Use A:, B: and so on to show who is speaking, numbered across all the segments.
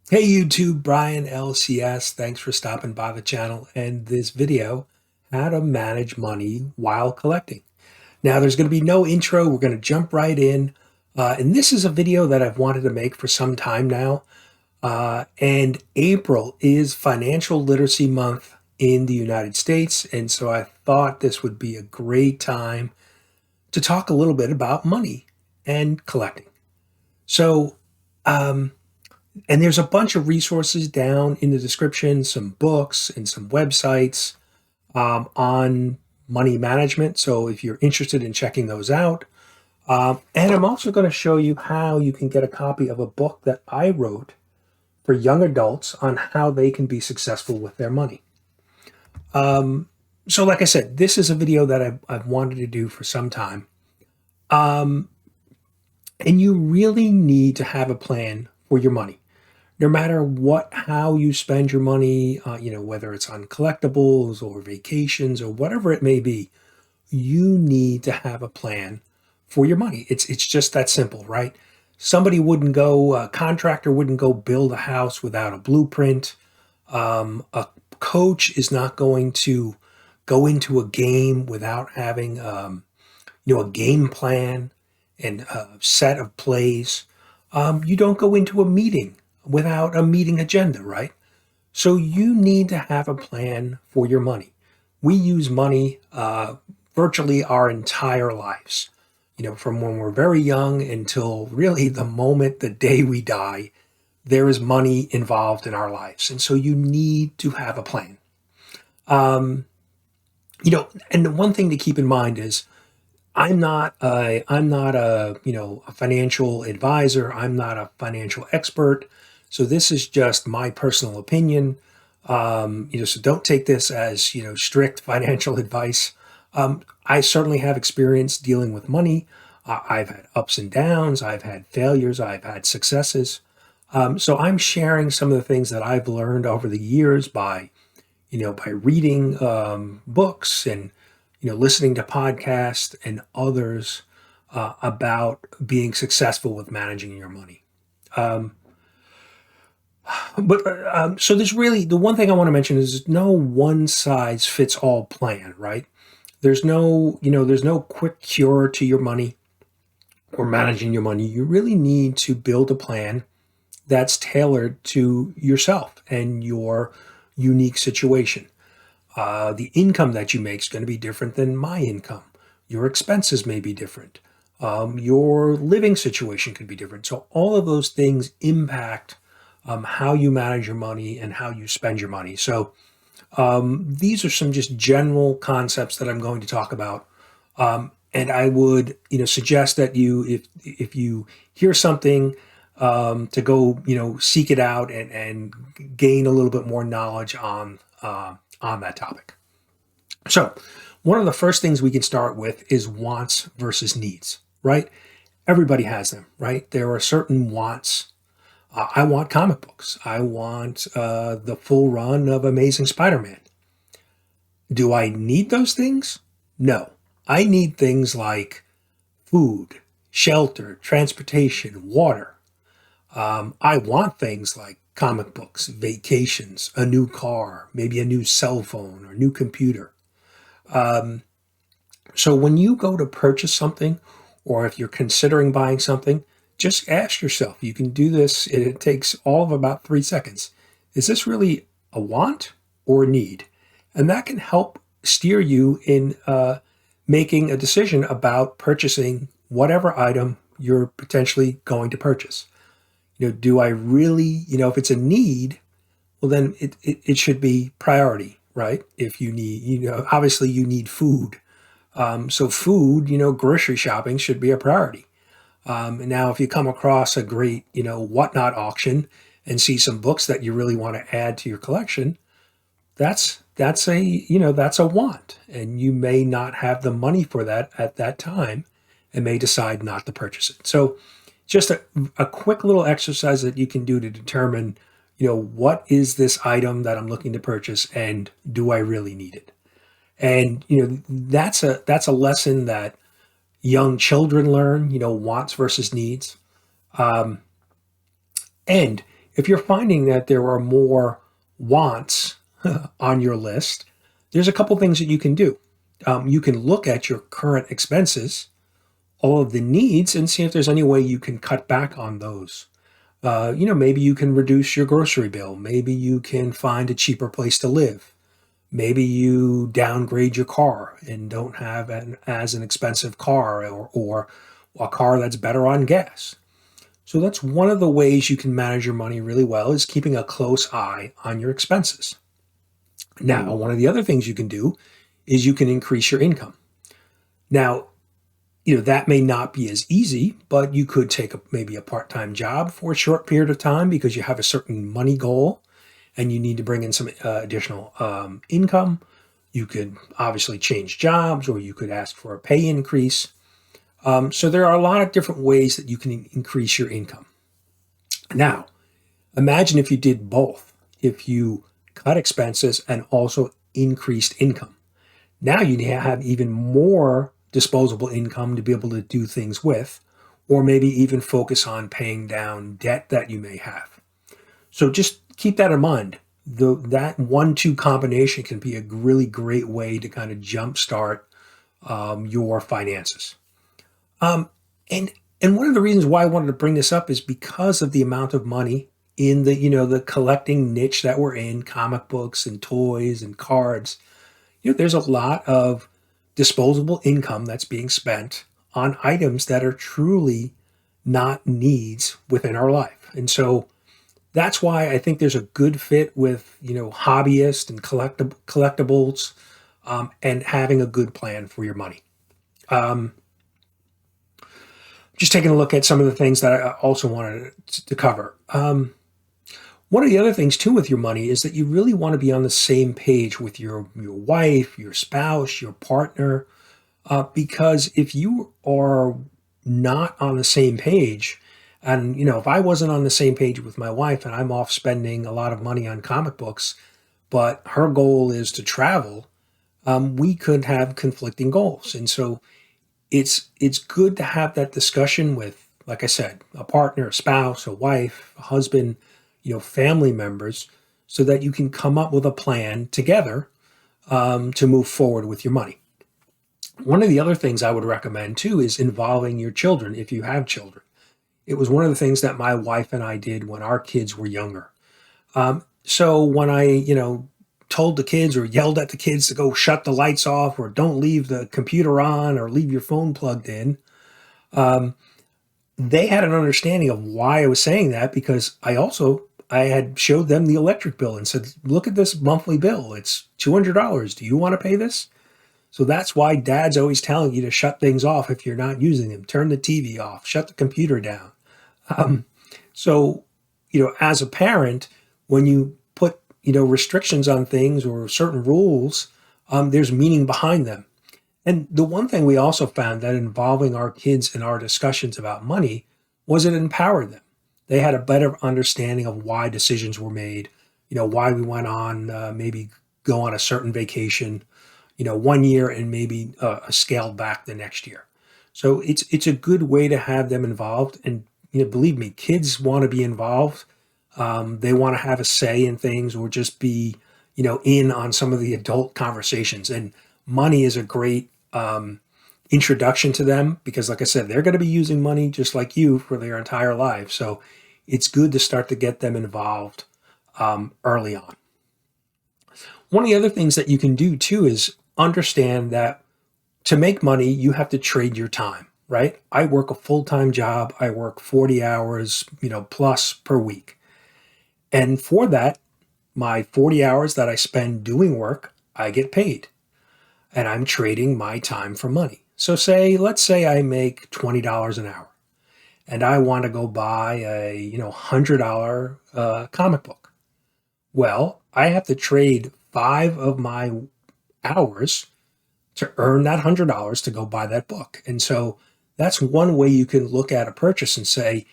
A: Hey YouTube, Brian LCS. Thanks for stopping by the channel and this video, how to manage money while collecting. Now there's going to be no intro. We're going to jump right in. And this is a video that I've wanted to make for some time now. And April is Financial Literacy Month in the United States. And so I thought this would be a great time to talk a little bit about money and collecting. So, um, and there's a bunch of resources down in the description, some books and some websites on money management. So if you're interested in checking those out, and I'm also going to show you how you can get a copy of a book that I wrote for young adults on how they can be successful with their money. So like I said, this is a video that I've wanted to do for some time. And you really need to have a plan for your money. No matter how you spend your money, whether it's on collectibles or vacations or whatever it may be, you need to have a plan for your money. It's just that simple, right? A contractor wouldn't go build a house without a blueprint. A coach is not going to go into a game without having, a game plan and a set of plays. You don't go into a meeting without a meeting agenda, right? So you need to have a plan for your money. We use money virtually our entire lives, from when we're very young until really the day we die, there is money involved in our lives. And so you need to have a plan. And the one thing to keep in mind is I'm not a financial advisor. I'm not a financial expert. So this is just my personal opinion. So don't take this as, strict financial advice. I certainly have experience dealing with money. I've had ups and downs. I've had failures. I've had successes. So I'm sharing some of the things that I've learned over the years by reading books and listening to podcasts and others about being successful with managing your money. So there's really the one thing I want to mention is no one size fits all plan, right? There's no quick cure to your money or managing your money. You really need to build a plan that's tailored to yourself and your unique situation. The income that you make is going to be different than my income. Your expenses may be different. Your living situation could be different. So all of those things impact how you manage your money and how you spend your money. So these are some just general concepts that I'm going to talk about. And I would, suggest that if you hear something, to go, seek it out and gain a little bit more knowledge on that topic. So, one of the first things we can start with is wants versus needs, right? Everybody has them, right? There are certain wants. I want comic books. I want the full run of Amazing Spider-Man. Do I need those things? No. I need things like food, shelter, transportation, water. I want things like comic books, vacations, a new car, maybe a new cell phone or new computer. So when you go to purchase something, or if you're considering buying something, just ask yourself. You can do this. It takes all of about 3 seconds. Is this really a want or a need? And that can help steer you in making a decision about purchasing whatever item you're potentially going to purchase. Do I really, if it's a need, well, then it should be priority, right? If you need, obviously you need food. So food, grocery shopping should be a priority. And now if you come across a great, whatnot auction and see some books that you really want to add to your collection, that's a want. And you may not have the money for that at that time and may decide not to purchase it. So just a quick little exercise that you can do to determine, what is this item that I'm looking to purchase and do I really need it? And, that's a lesson that young children learn, wants versus needs. And If you're finding that there are more wants on your list, there's a couple things that you can do. You can look at your current expenses, all of the needs, and see if there's any way you can cut back on those. Maybe you can reduce your grocery bill. Maybe you can find a cheaper place to live. Maybe you downgrade your car and don't have as an expensive car, or a car that's better on gas. So that's one of the ways you can manage your money really well, is keeping a close eye on your expenses. Now, one of the other things you can do is you can increase your income. Now, that may not be as easy, but you could take maybe a part-time job for a short period of time because you have a certain money goal and you need to bring in some additional income. You could obviously change jobs, or you could ask for a pay increase. So there are a lot of different ways that you can increase your income. Now, imagine if you did both. If you cut expenses and also increased income. Now you have even more disposable income to be able to do things with, or maybe even focus on paying down debt that you may have. So just keep that in mind. That 1-2 combination can be a really great way to kind of jumpstart your finances. And one of the reasons why I wanted to bring this up is because of the amount of money in the collecting niche that we're in, comic books and toys and cards. There's a lot of disposable income that's being spent on items that are truly not needs within our life. And so that's why I think there's a good fit with, hobbyists and collectibles, and having a good plan for your money. Just taking a look at some of the things that I also wanted to cover. One of the other things too with your money is that you really want to be on the same page with your wife, your spouse, your partner, because if you are not on the same page, and if I wasn't on the same page with my wife and I'm off spending a lot of money on comic books, but her goal is to travel, we could have conflicting goals. And so it's good to have that discussion with, like I said, a partner, a spouse, a wife, a husband, family members, so that you can come up with a plan together to move forward with your money. One of the other things I would recommend too is involving your children if you have children. It was one of the things that my wife and I did when our kids were younger. So when I, told the kids or yelled at the kids to go shut the lights off, or don't leave the computer on, or leave your phone plugged in, they had an understanding of why I was saying that, because I had showed them the electric bill and said, look at this monthly bill. It's $200. Do you want to pay this? So that's why Dad's always telling you to shut things off if you're not using them. Turn the TV off, shut the computer down. So, as a parent, when you put, restrictions on things or certain rules, there's meaning behind them. And the one thing we also found that involving our kids in our discussions about money was it empowered them. They had a better understanding of why decisions were made, why we went on, maybe go on a certain vacation, one year and maybe scaled back the next year. So it's a good way to have them involved. And, believe me, kids want to be involved. They want to have a say in things, or just be, in on some of the adult conversations. And money is a great introduction to them, because, like I said, they're going to be using money just like you for their entire lives. So it's good to start to get them involved early on. One of the other things that you can do too is understand that to make money, you have to trade your time, right? I work a full-time job. I work 40 hours, plus per week. And for that, my 40 hours that I spend doing work, I get paid. And I'm trading my time for money. So let's say I make $20 an hour and I want to go buy a, $100 comic book. Well, I have to trade 5 of my hours to earn that $100 to go buy that book. And so that's one way you can look at a purchase and say,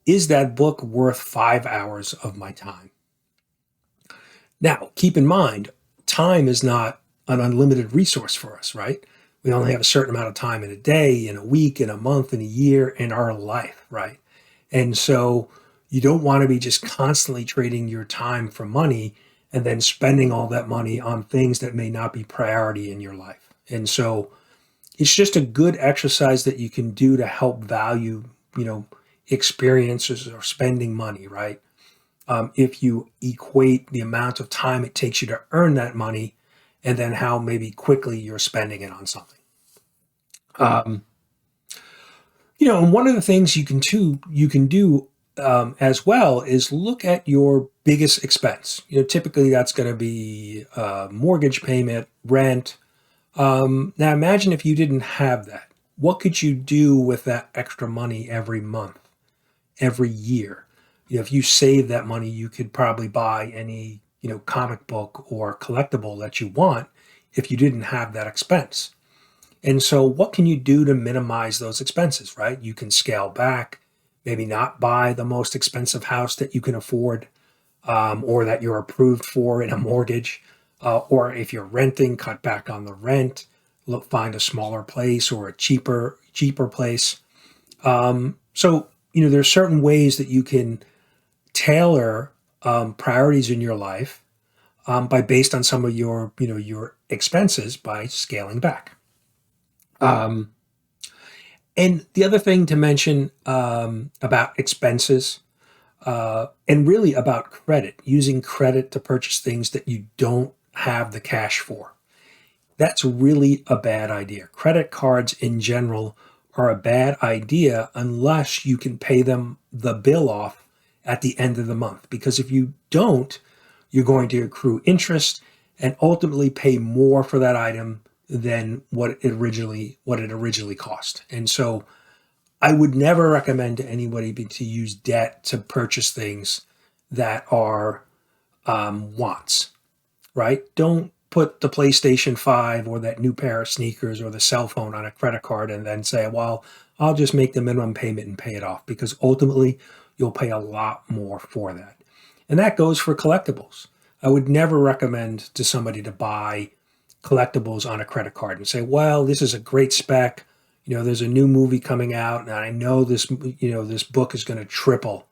A: is that book worth 5 hours of my time? Now, keep in mind, time is not an unlimited resource for us, right? We only have a certain amount of time in a day, in a week, in a month, in a year, in our life, right? And so, You don't want to be just constantly trading your time for money and then spending all that money on things that may not be priority in your life. And so it's just a good exercise that you can do to help value, you know, experiences or spending money, right? If you equate the amount of time it takes you to earn that money and then how maybe quickly you're spending it on something. Um, and one of the things you can do as well is look at your biggest expense. Typically that's going to be mortgage payment, rent. Now imagine if you didn't have that. What could you do with that extra money every month, every year? If you save that money, you could probably buy any, comic book or collectible that you want if you didn't have that expense. And so what can you do to minimize those expenses, right? You can scale back, maybe not buy the most expensive house that you can afford, or that you're approved for in a mortgage. Or if you're renting, cut back on the rent, find a smaller place or a cheaper place. So, there's certain ways that you can tailor priorities in your life by based on some of your expenses by scaling back. Um, and the other thing to mention about expenses and really about credit, using credit to purchase things that you don't have the cash for. That's really a bad idea. Credit cards in general are a bad idea unless you can pay them the bill off at the end of the month. Because if you don't, you're going to accrue interest and ultimately pay more for that item than what it originally cost. And so I would never recommend to anybody to use debt to purchase things that are wants, right? Don't put the PlayStation 5 or that new pair of sneakers or the cell phone on a credit card and then say, well, I'll just make the minimum payment and pay it off, because ultimately you'll pay a lot more for that. And that goes for collectibles. I would never recommend to somebody to buy collectibles on a credit card and say, well, this is a great spec. There's a new movie coming out and I know this book is going to triple.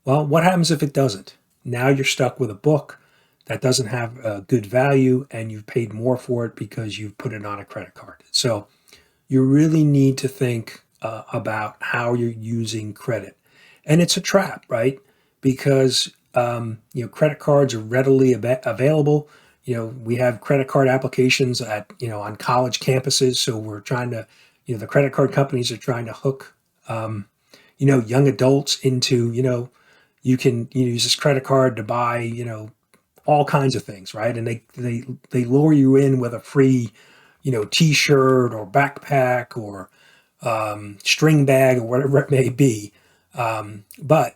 A: Well, what happens if it doesn't? Now you're stuck with a book that doesn't have a good value and you've paid more for it because you've put it on a credit card. So you really need to think about how you're using credit. And it's a trap, right? Because credit cards are readily available. We have credit card applications on college campuses. So we're trying to, the credit card companies are trying to hook, young adults into, you can use this credit card to buy, all kinds of things, right? And they lure you in with a free, T-shirt or backpack or string bag or whatever it may be. But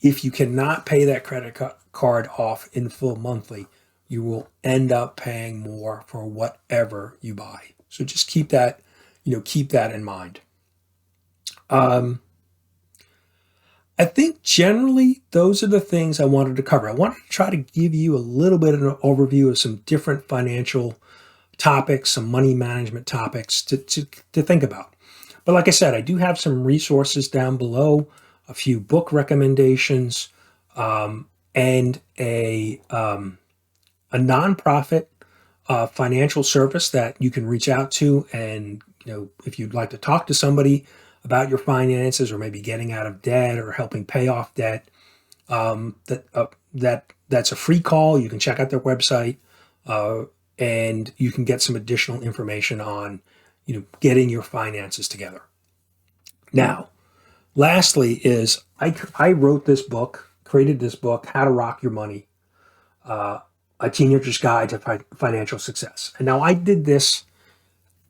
A: if you cannot pay that credit card off in full monthly, you will end up paying more for whatever you buy. So just keep that in mind. I think generally those are the things I wanted to cover. I wanted to try to give you a little bit of an overview of some different financial topics, some money management topics to think about. But like I said, I do have some resources down below, a few book recommendations, and a nonprofit financial service that you can reach out to. And if you'd like to talk to somebody about your finances or maybe getting out of debt or helping pay off debt, that's a free call. You can check out their website, and you can get some additional information on getting your finances together. Now, lastly is I wrote this book, created this book, How to Rock Your Money, a teenager's guide to financial success. And now I did this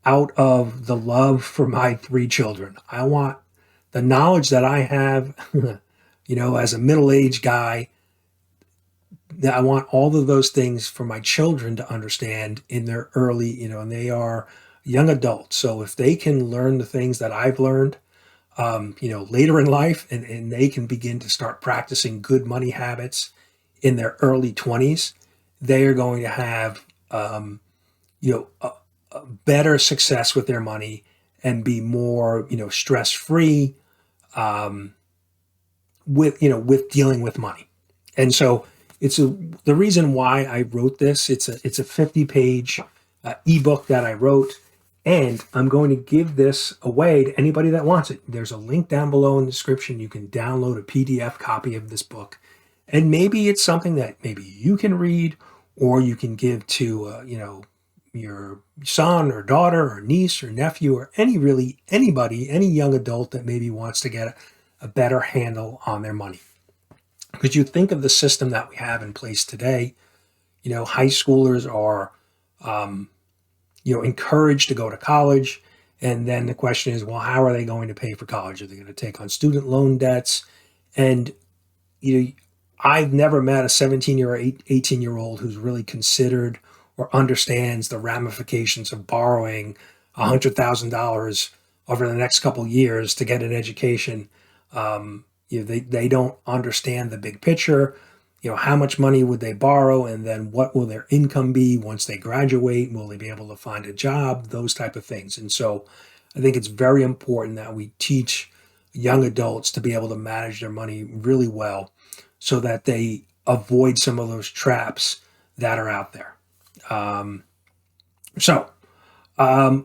A: out of the love for my 3 children. I want the knowledge that I have, as a middle-aged guy, that I want all of those things for my children to understand in their early, and they are young adults. So if they can learn the things that I've learned, later in life, and they can begin to start practicing good money habits in their early 20s, they are going to have, a better success with their money and be more, stress-free, with dealing with money. And so the reason why I wrote this. It's a 50-page ebook that I wrote, and I'm going to give this away to anybody that wants it. There's a link down below in the description. You can download a PDF copy of this book, and maybe it's something that maybe you can read, or you can give to your son or daughter or niece or nephew or anybody, any young adult that maybe wants to get a better handle on their money. Because you think of the system that we have in place today, high schoolers are, encouraged to go to college. And then the question is, well, how are they going to pay for college? Are they going to take on student loan debts? And, I've never met a 17-year or 18-year-old who's really considered or understands the ramifications of borrowing $100,000 over the next couple of years to get an education. They don't understand the big picture. How much money would they borrow, and then what will their income be once they graduate? Will they be able to find a job? Those type of things. And so I think it's very important that we teach young adults to be able to manage their money really well so that they avoid some of those traps that are out there. A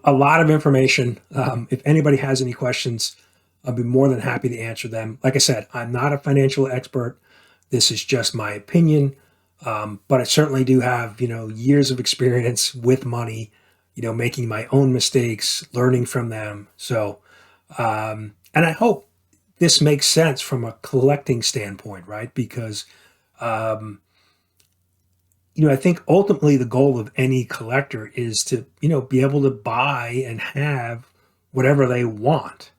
A: lot of information. If anybody has any questions, I'll be more than happy to answer them. Like I said, I'm not a financial expert. This is just my opinion. But I certainly do have, years of experience with money, making my own mistakes, learning from them. So, and I hope this makes sense from a collecting standpoint, right? Because, I think ultimately the goal of any collector is to, be able to buy and have whatever they want.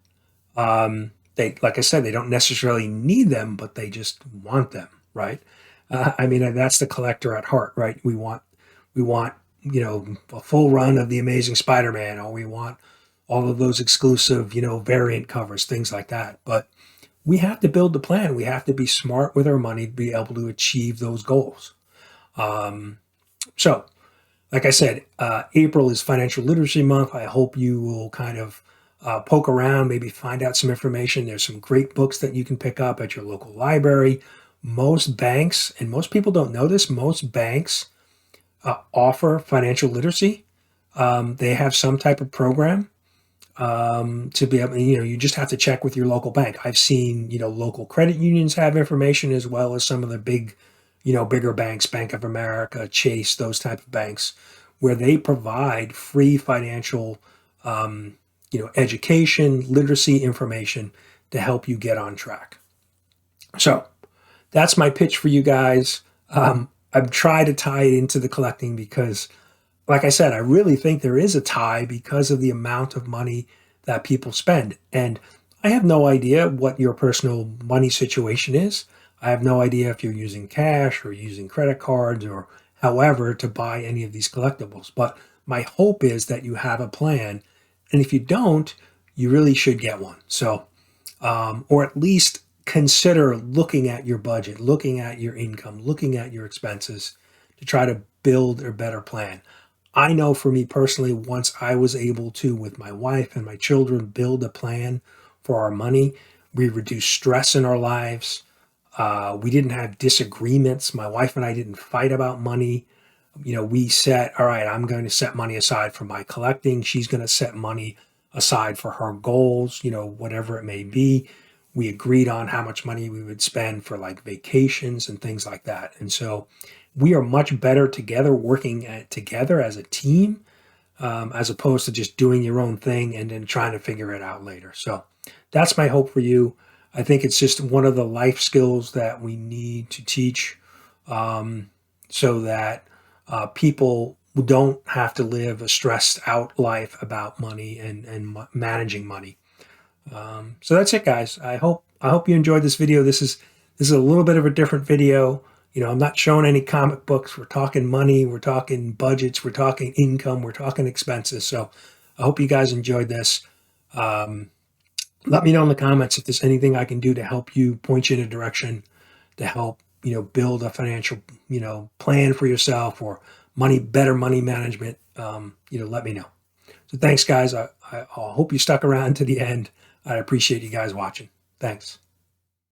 A: Like I said, they don't necessarily need them, but they just want them, right? That's the collector at heart, right? We want, a full run of the Amazing Spider-Man, or we want all of those exclusive, variant covers, things like that. But we have to build the plan. We have to be smart with our money to be able to achieve those goals. So, like I said, April is Financial Literacy Month. I hope you will kind of poke around, maybe find out some information. There's some great books that you can pick up at your local library. Most banks, and most people don't know this, most banks offer financial literacy. They have some type of program to be able, you just have to check with your local bank. I've seen, local credit unions have information, as well as some of the bigger banks, Bank of America, Chase, those type of banks, where they provide free financial, education, literacy information to help you get on track. So that's my pitch for you guys. I've tried to tie it into the collecting because, like I said, I really think there is a tie because of the amount of money that people spend. And I have no idea what your personal money situation is. I have no idea if you're using cash or using credit cards or however to buy any of these collectibles. But my hope is that you have a plan. And if you don't, you really should get one. So, or at least consider looking at your budget, looking at your income, looking at your expenses to try to build a better plan. I know for me personally, once I was able to, with my wife and my children, build a plan for our money, we reduced stress in our lives. We didn't have disagreements. My wife and I didn't fight about money. We set, all right, I'm going to set money aside for my collecting. She's going to set money aside for her goals, whatever it may be. We agreed on how much money we would spend for like vacations and things like that. And so we are much better together, working together as a team, as opposed to just doing your own thing and then trying to figure it out later. So that's my hope for you. I think it's just one of the life skills that we need to teach, so that people don't have to live a stressed out life about money and managing money. So that's it, guys. I hope you enjoyed this video. This is a little bit of a different video. I'm not showing any comic books. We're talking money. We're talking budgets. We're talking income. We're talking expenses. So I hope you guys enjoyed this. Let me know in the comments if there's anything I can do to help you, point you in a direction to help, build a financial, plan for yourself, or better money management. Let me know. So thanks, guys. I hope you stuck around to the end. I appreciate you guys watching. Thanks.